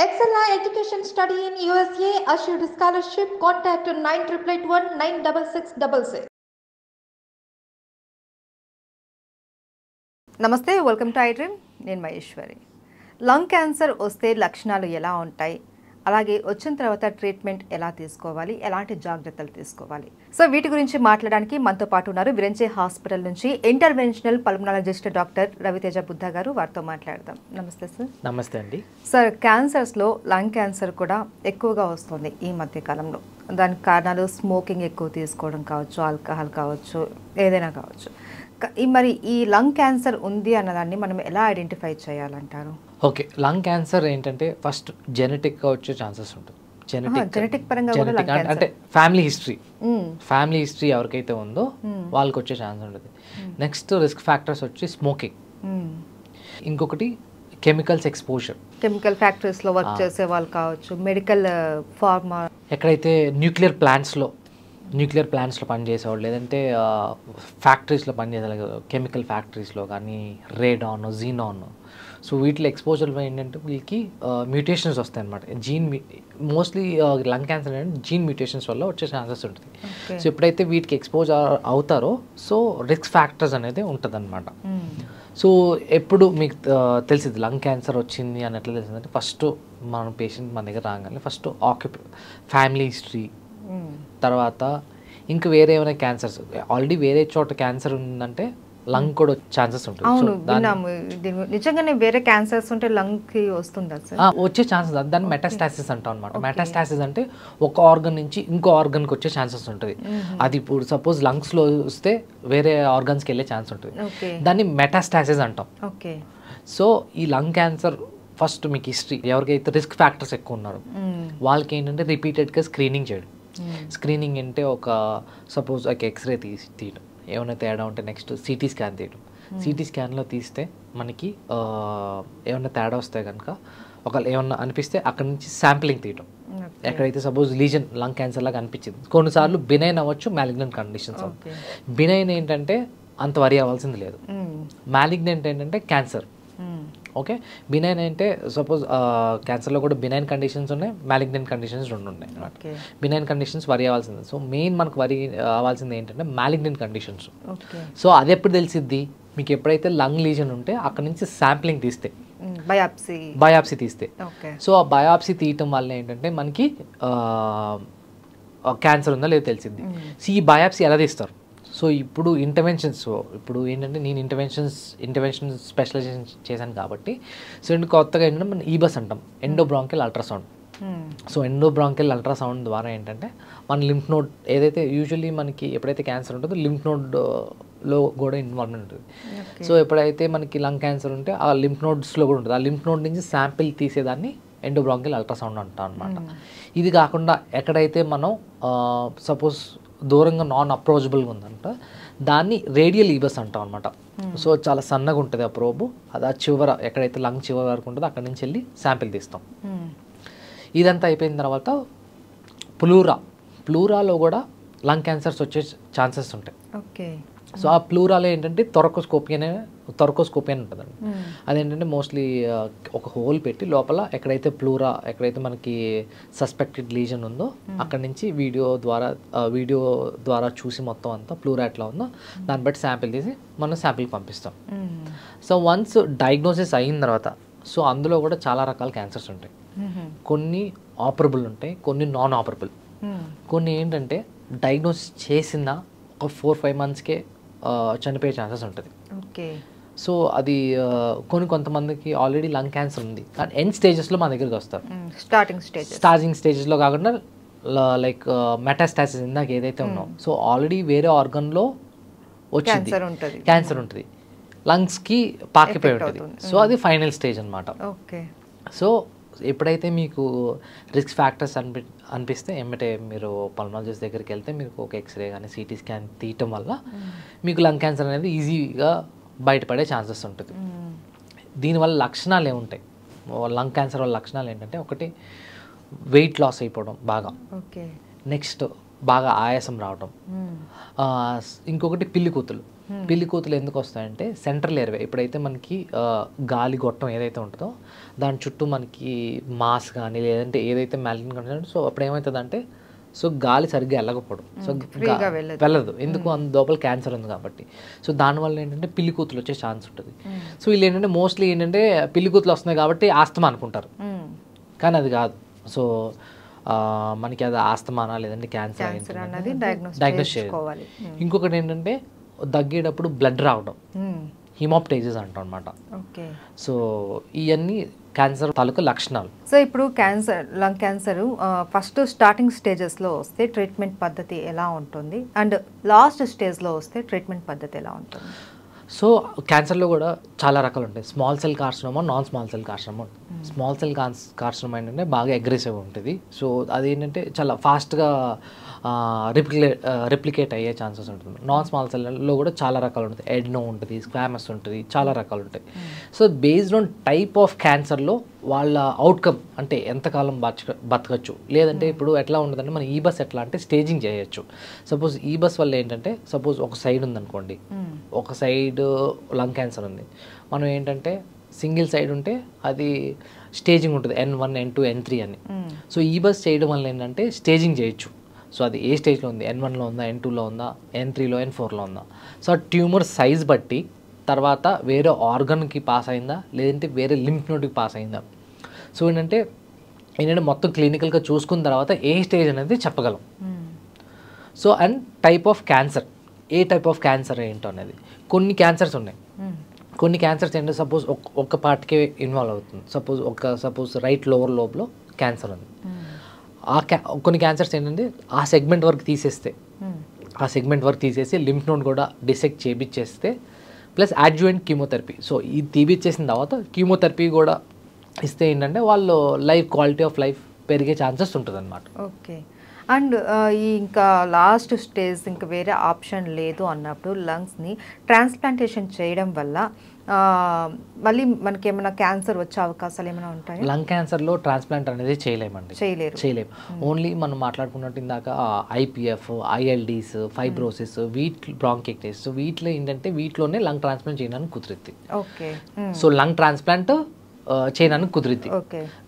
Excella Education Study in USA assured scholarship. Contact 9881 96666. నమస్తే, welcome to I dream. నేను Maheshwari. Lung cancer వస్తే లక్షణాలు ఎలా ఉంటాయి, అలాగే వచ్చిన తర్వాత ట్రీట్మెంట్ ఎలా తీసుకోవాలి, ఎలాంటి జాగ్రత్తలు తీసుకోవాలి, సో వీటి గురించి మాట్లాడడానికి మనతో పాటు ఉన్నారు విరంచి హాస్పిటల్ నుంచి interventional pulmonologist doctor Raviteja Buddha గారు. వారితో మాట్లాడదాం. నమస్తే సార్. నమస్తే అండి. సార్, క్యాన్సర్స్లో లంగ్ క్యాన్సర్ కూడా ఎక్కువగా వస్తుంది ఈ మధ్య కాలంలో. దానికి కారణాలు స్మోకింగ్ ఎక్కువ తీసుకోవడం కావచ్చు, ఆల్కహాల్ కావచ్చు, ఏదైనా కావచ్చు. మరి ఈ లంగ్ క్యాన్సర్ ఉంది అన్నదాన్ని మనం ఎలా ఐడెంటిఫై చేయాలంటారు? ఓకే, లంగ్ క్యాన్సర్ ఏంటంటే ఫస్ట్ జెనెటిక్గా వచ్చే ఛాన్సెస్ ఉంటుంది. జెనెటిక్ పరంగా కూడా లంగ్ క్యాన్సర్ అంటే ఫ్యామిలీ హిస్టరీ ఎవరికైతే ఉందో వాళ్ళకి వచ్చే ఛాన్స్ ఉంటుంది. నెక్స్ట్ రిస్క్ ఫ్యాక్టర్స్ వచ్చి స్మోకింగ్, ఇంకొకటి కెమికల్స్ ఎక్స్పోజర్. కెమికల్ ఫ్యాక్టరీస్లో వర్క్ చేసే వాళ్ళు కావచ్చు, మెడికల్ ఫార్మా, ఎక్కడైతే న్యూక్లియర్ ప్లాంట్స్లో పనిచేసేవాళ్ళు, లేదంటే ఫ్యాక్టరీస్లో పనిచేసే కెమికల్ ఫ్యాక్టరీస్లో కానీ రేడాన్, జీనాన్, సో వీటిలో ఎక్స్పోజర్ ఏంటంటే వీళ్ళకి మ్యూటేషన్స్ వస్తాయి అనమాట. మోస్ట్లీ లంగ్ క్యాన్సర్ ఏంటంటే జీన్ మ్యూటేషన్స్ వల్ల వచ్చే ఛాన్సెస్ ఉంటుంది. సో ఎప్పుడైతే వీటికి ఎక్స్పోజ్ అవుతారో సో రిస్క్ ఫ్యాక్టర్స్ అనేది ఉంటుంది అనమాట. సో ఎప్పుడు మీకు తెలిసింది లంగ్ క్యాన్సర్ వచ్చింది అని ఎట్లా తెలిసిందంటే ఫస్ట్ పేషెంట్ మన దగ్గర రాగానే ఫస్ట్ ఫ్యామిలీ హిస్టరీ, తర్వాత ఇంకా వేరే ఏమైనా క్యాన్సర్స్, ఆల్రెడీ వేరే చోట క్యాన్సర్ ఉందంటే లంగ్ కూడా ఛాన్సెస్ ఉంటుంది. అవును, విన్నాము. నిజంగానే వేరే క్యాన్సర్స్ ఉంటే లంగ్ కి వస్తుందా సార్? వచ్చే ఛాన్సెస్, దాన్ని మెటాస్టాసిస్ అంటాం అనమాట. మెటాస్టాసిస్ అంటే ఒక ఆర్గన్ నుంచి ఇంకో ఆర్గన్కి వచ్చే ఛాన్సెస్ ఉంటుంది. అది ఇప్పుడు సపోజ్ లంగ్స్లో వస్తే వేరే ఆర్గన్స్కి వెళ్ళే ఛాన్స్ ఉంటుంది. దాన్ని మెటాస్టాసిస్ అంటాం. ఓకే. సో ఈ లంగ్ క్యాన్సర్ ఫస్ట్ మీకు హిస్టరీ, ఎవరికైతే రిస్క్ ఫ్యాక్టర్స్ ఎక్కువ ఉన్నారో వాళ్ళకి ఏంటంటే రిపీటెడ్గా స్క్రీనింగ్ చేయడం. స్క్రీనింగ్ అంటే ఒక సపోజ్ ఒక ఎక్స్రే తీయడం, ఏమైనా తేడా ఉంటే నెక్స్ట్ సిటీ స్కాన్ తీయడం. సిటీ స్కాన్లో తీస్తే మనకి ఏమైనా తేడా వస్తే కనుక ఏమన్నా అనిపిస్తే అక్కడి నుంచి శాంప్లింగ్ తీయడం. ఎక్కడైతే సపోజ్ లీజన్ లంగ్ క్యాన్సర్ లాగా అనిపించింది, కొన్నిసార్లు బినైన్ అవ్వచ్చు, మ్యాలిగ్నెంట్ కండిషన్స్. బినైన్ ఏంటంటే అంత వరి అవ్వాల్సింది లేదు, మ్యాలిగ్నెంట్ ఏంటంటే క్యాన్సర్. ఓకే, బినైన్ అంటే సపోజ్ క్యాన్సర్లో కూడా బినైన్ కండిషన్స్ ఉన్నాయి, మ్యాలిగ్నెంట్ కండిషన్స్ రెండు ఉన్నాయి అనమాట. బినైన్ కండిషన్స్ వరి అవ్వాల్సింది. సో మెయిన్ మనకు వరి అవ్వాల్సింది ఏంటంటే మ్యాలిగ్నెంట్ కండిషన్స్. సో అది ఎప్పుడు తెలిసిద్ది మీకు, ఎప్పుడైతే లంగ్ లీజన్ ఉంటే అక్కడ నుంచి శాంప్లింగ్ తీస్తే, బయాప్సీ తీస్తే. సో ఆ బయాప్సీ తీయటం వల్ల ఏంటంటే మనకి క్యాన్సర్ ఉందా లేదో తెలిసింది. సో ఈ బయాప్సీ ఎలా తీస్తారు? సో ఇప్పుడు ఇంటర్వెన్షన్స్, ఇప్పుడు ఏంటంటే నేను ఇంటర్వెన్షన్ స్పెషలైజేషన్ చేశాను కాబట్టి సో కొత్తగా ఏంటంటే మనం ఈబస్ అంటాం, endobronchial ultrasound. So endobronchial ultrasound ద్వారా ఏంటంటే మన లింఫ్ నోడ్ ఏదైతే యూజువల్లీ మనకి ఎప్పుడైతే క్యాన్సర్ ఉంటుందో లింఫ్ నోడ్లో కూడా ఇన్వాల్వ్మెంట్ ఉంటుంది. సో ఎప్పుడైతే మనకి లంగ్ క్యాన్సర్ ఉంటే ఆ లింఫ్ నోడ్స్లో కూడా ఉంటుంది. ఆ లింఫ్ నోడ్ నుంచి శాంపిల్ తీసేదాన్ని ఎండోబ్రాంకియల్ అల్ట్రాసౌండ్ అంటాం అనమాట. ఇది కాకుండా ఎక్కడైతే మనం సపోజ్ దూరంగా నాన్ అప్రోచబుల్గా ఉందంట దాన్ని రేడియల్ ఈబస్ అంటాం అనమాట. సో చాలా సన్నగా ఉంటుంది ఆ ప్రోబు, అది ఆ చివర ఎక్కడైతే లంగ్ చివర వరకు ఉంటుందో అక్కడి నుంచి వెళ్ళి శాంపిల్ తీస్తాం. ఇదంతా అయిపోయిన తర్వాత ప్లూరాలో కూడా లంగ్ క్యాన్సర్స్ వచ్చే ఛాన్సెస్ ఉంటాయి. ఓకే. సో ఆ ప్లూరాలో ఏంటంటే థొరకోస్కోపీ అని ఉంటుందండి. అదేంటంటే మోస్ట్లీ ఒక హోల్ పెట్టి లోపల ఎక్కడైతే ఎక్కడైతే మనకి సస్పెక్టెడ్ లీజన్ ఉందో అక్కడ నుంచి వీడియో ద్వారా చూసి మొత్తం అంతా ప్లూరా ఎట్లా ఉందో దాన్ని బట్టి శాంపిల్ తీసి మనం శాంపిల్కి పంపిస్తాం. సో వన్స్ డయాగ్నోసిస్ అయిన తర్వాత సో అందులో కూడా చాలా రకాల క్యాన్సర్స్ ఉంటాయి. కొన్ని ఆపరబుల్ ఉంటాయి, కొన్ని నాన్ ఆపరబుల్. కొన్ని ఏంటంటే డయాగ్నోసిస్ చేసిన ఒక 4-5 మంత్స్కే చనిపోయే ఛాన్సెస్ ఉంటుంది. ఓకే. సో అది కొంతమందికి ఆల్రెడీ లంగ్ క్యాన్సర్ ఉంది కానీ ఎండ్ స్టేజెస్లో మన దగ్గరికి వస్తారు. స్టార్టింగ్ స్టేజెస్లో కాకుండా లైక్ మెటాస్టాసిస్ ఇందాక ఏదైతే ఉన్నాం సో ఆల్రెడీ వేరే ఆర్గన్లో వచ్చింది క్యాన్సర్ ఉంటుంది, లంగ్స్కి పాకిపోయి ఉంటుంది. సో అది ఫైనల్ స్టేజ్ అనమాట. ఓకే. సో ఎప్పుడైతే మీకు రిస్క్ ఫ్యాక్టర్స్ అనిపిస్తే ఎమ్మటే మీరు పల్మనాలజిస్ట్ దగ్గరికి వెళ్తే మీకు ఒక ఎక్స్రే కానీ సిటీ స్కాన్ తీయటం వల్ల మీకు లంగ్ క్యాన్సర్ అనేది ఈజీగా బయటపడే ఛాన్సెస్ ఉంటుంది. దీనివల్ల లక్షణాలు ఏముంటాయి, లంగ్ క్యాన్సర్ వల్ల లక్షణాలు ఏంటంటే ఒకటి వెయిట్ లాస్ అయిపోవడం బాగా, నెక్స్ట్ బాగా ఆయాసం రావటం, ఇంకొకటి పిల్లి కూతులు ఎందుకు వస్తాయంటే సెంట్రల్ ఎయిర్వే, ఇప్పుడైతే మనకి గాలి గొట్టం ఏదైతే ఉంటుందో దాని చుట్టూ మనకి మాస్ కానీ లేదంటే ఏదైతే మ్యాలిన్ కానీ, సో అప్పుడు ఏమవుతుందంటే సో గాలి సరిగ్గా వెళ్ళకపోవడం, సో వెళ్ళదు, ఎందుకు లోపల క్యాన్సర్ ఉంది కాబట్టి. సో దానివల్ల ఏంటంటే పిల్లి కూతులు వచ్చే ఛాన్స్ ఉంటుంది. సో వీళ్ళు ఏంటంటే మోస్ట్లీ ఏంటంటే పిల్లి కూతులు వస్తున్నాయి కాబట్టి ఆస్తమా అనుకుంటారు, కానీ అది కాదు. సో మనకి అది ఆస్తమానా లేదంటే క్యాన్సర్ అనేది డయాగ్నోస్ చేయాలి. ఇంకొకటి ఏంటంటే దగ్గేటప్పుడు బ్లడ్ రావడం, హిమోప్టైసిస్ అంటాం అనమాట. సో ఇవన్నీ క్యాన్సర్ తాలూకు లక్షణాలు. సో ఇప్పుడు లంగ్ క్యాన్సర్ ఫస్ట్ స్టార్టింగ్ స్టేజెస్లో వస్తే ట్రీట్మెంట్ పద్ధతి ఎలా ఉంటుంది, అండ్ లాస్ట్ స్టేజ్లో వస్తే ట్రీట్మెంట్ పద్ధతి ఎలా ఉంటుంది? సో క్యాన్సర్లో కూడా చాలా రకాలు ఉంటాయి. Small cell carcinoma, non small cell carcinoma. Small cell carcinoma ఏంటంటే బాగా అగ్రెసివ్ ఉంటుంది. సో అదేంటంటే చాలా ఫాస్ట్గా రిప్లికేట్ అయ్యే ఛాన్సెస్ ఉంటుంది. నాన్ స్మాల్ సెల్లో కూడా చాలా రకాలు ఉంటుంది. ఎడ్నో ఉంటుంది, స్క్వామస్ ఉంటుంది, చాలా రకాలు ఉంటాయి. So based on type of క్యాన్సర్లో వాళ్ళ అవుట్కమ్ అంటే ఎంతకాలం బతకచ్చు, లేదంటే ఇప్పుడు ఎట్లా ఉంటుందంటే మన ఈ బస్ ఎట్లా అంటే స్టేజింగ్ చేయొచ్చు. సపోజ్ ఈ బస్ వల్ల ఏంటంటే సపోజ్ ఒక సైడ్ ఉందనుకోండి, ఒక సైడ్ లంగ్ క్యాన్సర్ ఉంది, మనం ఏంటంటే సింగిల్ సైడ్ ఉంటే అది స్టేజింగ్ ఉంటుంది, N1, N2, N3 అని. సో ఈ బస్ చేయడం వల్ల ఏంటంటే స్టేజింగ్ చేయొచ్చు. సో అది ఏ స్టేజ్లో ఉంది, N1లో ఉందా, N2లో ఉందా, N3లో, N4లో ఉందా. సో ఆ ట్యూమర్ సైజ్ బట్టి తర్వాత వేరే ఆర్గన్కి పాస్ అయిందా లేదంటే వేరే లింఫ్ నోడ్కి పాస్ అయిందా. సో ఏంటంటే మొత్తం క్లినికల్గా చూసుకున్న తర్వాత ఏ స్టేజ్ అనేది చెప్పగలం. So and type of cancer, A type of cancer ఏంటో అనేది. కొన్ని క్యాన్సర్స్ ఉన్నాయి, కొన్ని క్యాన్సర్స్ ఏంటంటే సపోజ్ ఒక్క పార్ట్కే ఇన్వాల్వ్ అవుతుంది. సపోజ్ రైట్ లోవర్ లోబ్లో క్యాన్సర్ ఉంది. కొన్ని క్యాన్సర్స్ ఏంటంటే ఆ సెగ్మెంట్ వరకు తీసేసి లింఫ్ నోడ్ కూడా డిసెక్ట్ చేపిచ్చేస్తే ప్లస్ అడ్జువెంట్ కీమోథెరపీ. సో ఇది తీపిచ్చేసిన తర్వాత కీమోథెరపీ కూడా ఇస్తే ఏంటంటే వాళ్ళు క్వాలిటీ ఆఫ్ లైఫ్ పెరిగే ఛాన్సెస్ ఉంటుంది అనమాట. ఓకే. అండ్ ఇంకా లాస్ట్ స్టేజ్ ఇంకా వేరే ఆప్షన్ లేదు అన్నప్పుడు లంగ్స్ని ట్రాన్స్ప్లాంటేషన్ చేయడం వల్ల మళ్ళీ మనకి ఏమైనా క్యాన్సర్ వచ్చే అవకాశాలు ఏమైనా ఉంటాయి? లంగ్ క్యాన్సర్లో ట్రాన్స్ప్లాంట్ అనేది చేయలేము. ఓన్లీ మనం మాట్లాడుకున్నట్టు ఇందాక IPF, ILDs, ఫైబ్రోసిస్, బ్రాంకైటిస్, వీటిలో ఏంటంటే వీటిలోనే లంగ్ ట్రాన్స్ప్లాంట్ చేయడానికి కుదిరిద్ది. ఓకే. సో లంగ్ ట్రాన్స్ప్లాంట్ చేయడానికి కుదిరిద్ది.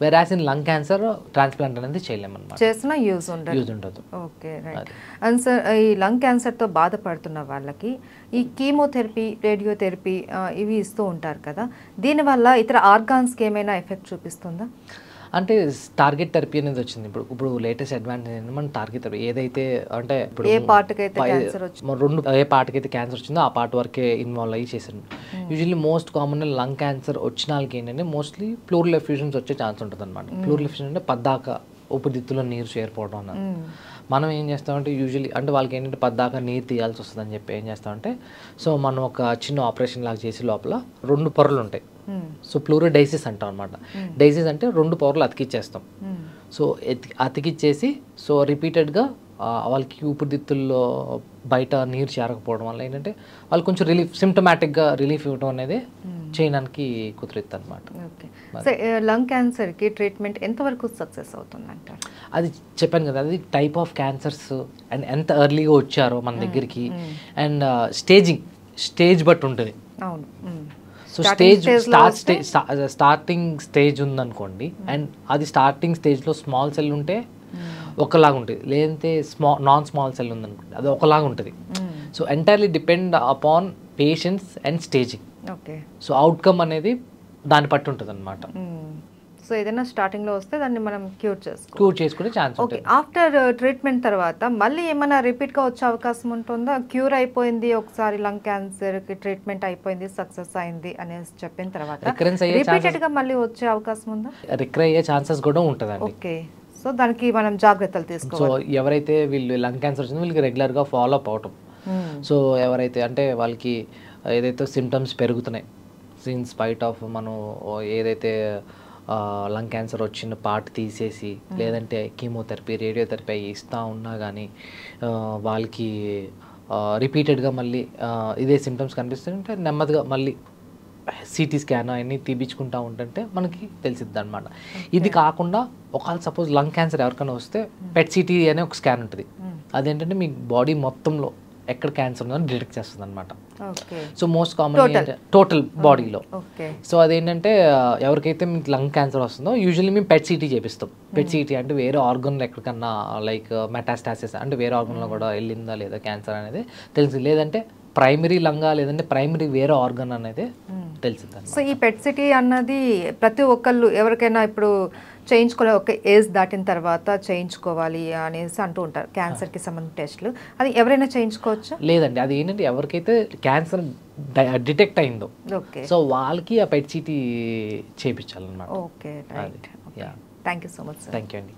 వెరాస్ ఇన్ లంగ్ క్యాన్సర్ ట్రాన్స్ప్లాంట్ అనేది చేయలేమన్నమాట, చేసిన యూజ్ ఉండదు. Okay, right. అండ్ సార్ ఈ లంగ్ క్యాన్సర్తో బాధపడుతున్న వాళ్ళకి ఈ కీమోథెరపీ, రేడియోథెరపీ ఇవి ఇస్తూ ఉంటారు కదా, దీనివల్ల ఇతర ఆర్గాన్స్కి ఏమైనా ఎఫెక్ట్ చూపిస్తుందా? అంటే టార్గెట్ థెరపీ అనేది వచ్చింది. ఇప్పుడు లేటెస్ట్ అడ్వాంటేజ్ ఏంటంటే మన టార్గెట్ థెరపీ ఏదైతే అంటే ఇప్పుడు ఏ పార్ట్కి అయితే క్యాన్సర్ వచ్చిందో ఆ పార్ట్ వరకే ఇన్వాల్వ్ అయ్యి చేశాను. Usually most common lung cancer వచ్చిన వాళ్ళకి ఏంటంటే మోస్ట్లీ ప్లూరల్ ఎఫ్యూజన్స్ వచ్చే ఛాన్స్ ఉంటుంది అనమాట. ప్లూరల్ ఎఫ్యూజన్ అంటే పద్దాక ఊపిరితిత్తులో నీరు చేరిపోవడం అన్నది. మనం ఏం చేస్తామంటే యూజువల్లీ అంటే వాళ్ళకి ఏంటంటే పద్దాక నీరు తీయాల్సి వస్తుందని చెప్పి ఏం చేస్తామంటే సో మనం ఒక చిన్న ఆపరేషన్ లాగా చేసి లోపల 2 పొరలు ఉంటాయి. సో ప్లూరోడైసిస్ అంటాం అనమాట. డైసిస్ అంటే 2 పొరలు అతికిచ్చేస్తాం. సో అతికిచ్చేసి సో రిపీటెడ్గా వాళ్ళకి ఊపిరితిత్తుల్లో బయట నీరు చేరకపోవడం వల్ల ఏంటంటే వాళ్ళు కొంచెం సిమ్టమాటిక్గా రిలీఫ్ ఇవ్వడం అనేది చేయడానికి కుదిరిద్ది అనమాట. ఓకే. లంగ్ క్యాన్సర్కి ట్రీట్మెంట్ ఎంతవరకు సక్సెస్ అవుతుందంటారు? అది చెప్పాను కదా, అది టైప్ ఆఫ్ క్యాన్సర్స్ అండ్ ఎంత ఎర్లీగా వచ్చారో మన దగ్గరికి అండ్ స్టేజ్ బట్టి ఉంటుంది. అవును. సో స్టార్టింగ్ స్టేజ్ ఉందనుకోండి అండ్ అది స్టార్టింగ్ స్టేజ్లో స్మాల్ సెల్ ఉంటే ఒకలాగా ఉంటుంది, లేదంటే నాన్ స్మాల్ సెల్ ఉందనుకోండి అది ఒకలాగా ఉంటుంది. So entirely depend upon patients and staging. Okay. So outcome అనేది దాన్ని బట్టి ఉంటుంది అనమాట. సో ఏదైనా స్టార్టింగ్లో వస్తే దాన్ని మనం క్యూర్ చేసుకునే ఛాన్స్ ఉంటుంది. ఆఫ్టర్ ట్రీట్మెంట్ తర్వాత మళ్ళీ ఏమైనా రిపీట్గా వచ్చే అవకాశం ఉంటుందా? క్యూర్ అయిపోయింది, ఒకసారి లంగ్ క్యాన్సర్కి ట్రీట్మెంట్ అయిపోయింది, సక్సెస్ అయింది అనేసి చెప్పిన తర్వాత రిపీటెడ్గా మళ్ళీ వచ్చే అవకాశం ఉందా? రికర్ అయ్యే ఛాన్సెస్ కూడా ఉంటుందండి. ఓకే. సో దానికి మనం జాగ్రత్తలు తీసుకోవాలి. సో ఎవరైతే వీళ్ళు లంగ్ క్యాన్సర్ వచ్చిందో వీళ్ళకి రెగ్యులర్గా ఫాలో అప్ అవటం. సో ఎవరైతే అంటే వాళ్ళకి ఏదైతే సిమ్టమ్స్ పెరుగుతున్నాయి ఇన్ స్పైట్ ఆఫ్ మనం ఏదైతే లంగ్ క్యాన్సర్ వచ్చిన పార్ట్ తీసేసి లేదంటే కీమోథెరపీ, రేడియోథెరపీ ఇస్తూ ఉన్నా కానీ వాళ్ళకి రిపీటెడ్గా మళ్ళీ ఇదే సిమ్టమ్స్ కనిపిస్తుంటే నెమ్మదిగా మళ్ళీ CT స్కాన్ అవన్నీ తీపించుకుంటూ ఉంటుంటే మనకి తెలిసిద్ది అనమాట. ఇది కాకుండా ఒకవేళ సపోజ్ లంగ్ క్యాన్సర్ ఎవరికైనా వస్తే PET CT అనే ఒక స్కాన్ ఉంటుంది. అదేంటంటే మీ బాడీ మొత్తంలో ఎక్కడ క్యాన్సర్ ఉందని డిటెక్ట్ చేస్తుంది అనమాట. Okay. So most common total బాడీలో. ఓకే. సో అదేంటంటే ఎవరికైతే మీకు లంగ్ క్యాన్సర్ వస్తుందో యూజువల్లీ మేము పెట్ సిటీ చేపిస్తాం. పెట్ సిటీ అంటే వేరే ఆర్గన్లో ఎక్కడికన్నా లైక్ మెటాస్టాసిస్ అంటే వేరే ఆర్గన్లో కూడా వెళ్ళిందా లేదా క్యాన్సర్ అనేది తెలిసి, లేదంటే ప్రైమరీ లంగా లేదంటే ప్రైమరీ వేరే ఆర్గన్ అనేది తెలిసింది. సో ఈ పెట్ సిటీ అన్నది ప్రతి ఒక్కళ్ళు ఎవరికైనా ఇప్పుడు చేయించుకోవాలి, ఒక ఏజ్ దాటిన తర్వాత చేయించుకోవాలి అనేసి అంటూ ఉంటారు క్యాన్సర్కి సంబంధించిన టెస్టులు. అది ఎవరైనా చేయించుకోవచ్చు? లేదండి, అది ఏంటంటే ఎవరికైతే క్యాన్సర్ డిటెక్ట్ అయిందో ఓకే, సో వాళ్ళకి ఆ పెట్ సిటీ చేయించాలన్నమాట. Okay, right. Thank you so much sir. Thank you అండి.